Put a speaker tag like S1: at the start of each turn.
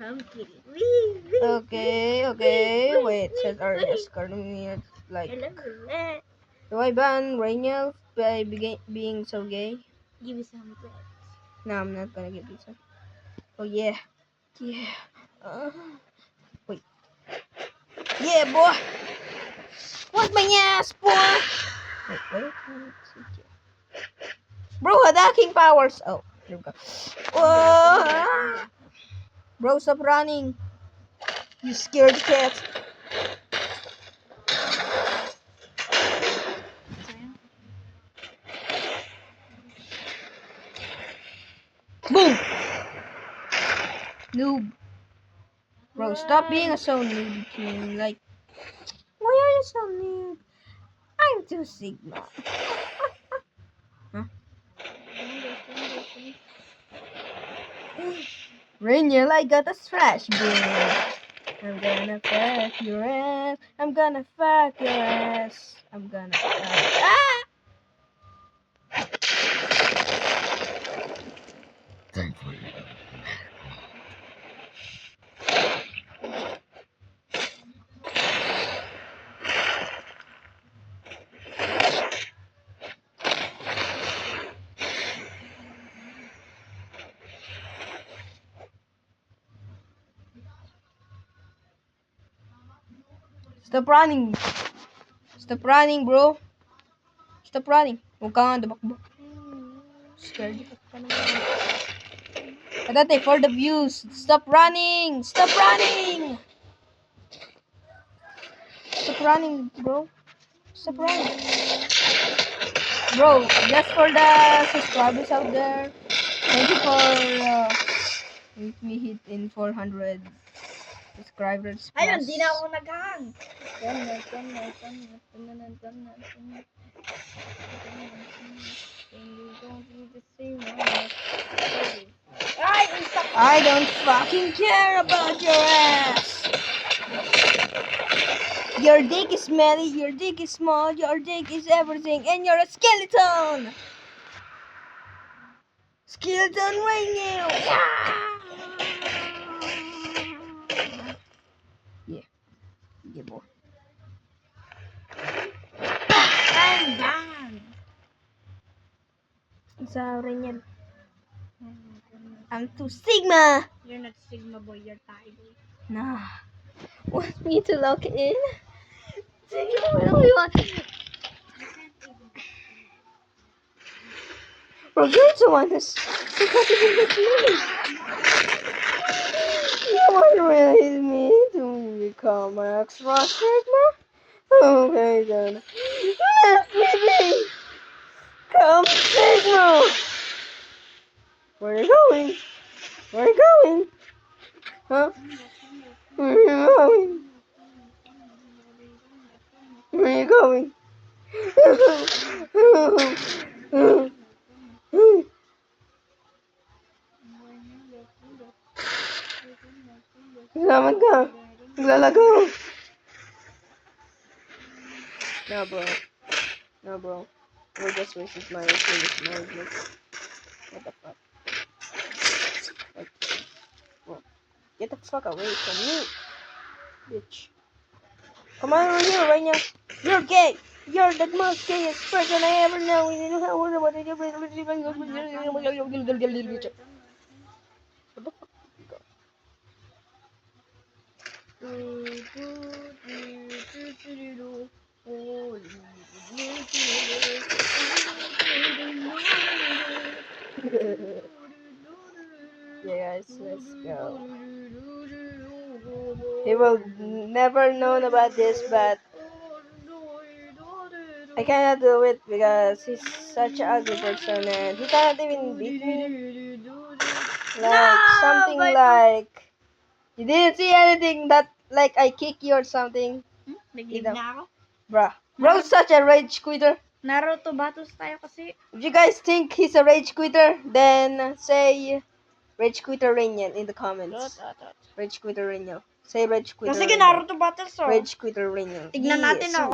S1: I'm kidding.
S2: Okay. Wait, says Arias Carnonia. Like, do I ban Rainiel by being so gay?
S1: Give me some bread.
S2: No, I'm not gonna give you some. Oh yeah. Yeah. Wait. Yeah, boy. What my ass, boy? Wait. Bro, attacking powers. Oh, here we go. Whoa. Bro, stop running. You scared cat. Boom. Noob. Bro, stop being so noob, King. Like, why are you so noob? I'm too Sigma. Huh? Rainier, I got a trash bin. I'm gonna fuck your ass. I'm gonna fuck your ass. I'm gonna fuck. Ah!
S3: Thankfully.
S2: Stop running. Stop running, bro. Stop running. Huwag ka nga dumakbo. Scared ka naman. Dati, for the views. Stop running. Stop running. Stop running, bro. Stop running. Bro, just for the subscribers out there. Thank you for if we hit in 400 subscribers plus.
S1: Ayun, di na ako naghang.
S2: I don't fucking care about your ass. Your dick is smelly, your dick is small, your dick is everything, and you're a skeleton. Skeleton ring you. Yeah, boy.
S1: I'm done.
S2: Sa rin yan. I'm too Sigma.
S1: You're not Sigma boy, you're Tiger.
S2: Nah. Want me to lock in? Sigma, what do you want? Bro, you're the one who's even with me. You want to raise me to become an extra Sigma? Okay, then. Let me be. Come, Sigma. Where are you going? Where are you going? Huh? Where are you going? Where are you going? Salamat ka. Naglalago. No, bro. We're just wasting my energy. What the fuck? Like, bro. Get the fuck away from me, bitch. Come on over here right now. You're gay. You're the most gayest person I ever know. Yeah, guys, let's go. He will never know about this, but I cannot do it because he's such an ugly person and he cannot even beat me. Like something like you didn't see anything that like I kick you or something.
S1: Nag-leave na ako.
S2: Bruh. Bro's such a rage quitter.
S1: Naruto battles tayo kasi.
S2: If you guys think he's a rage quitter, then say Rage Quitter Rainiel in the comments. Rage Quitter Rainiel. Say Rage Quitter
S1: Kasi
S2: Rainiel.
S1: Naruto battles oh.
S2: Rage Quitter Rainiel.
S1: Tignan natin
S2: Yes.
S1: oh.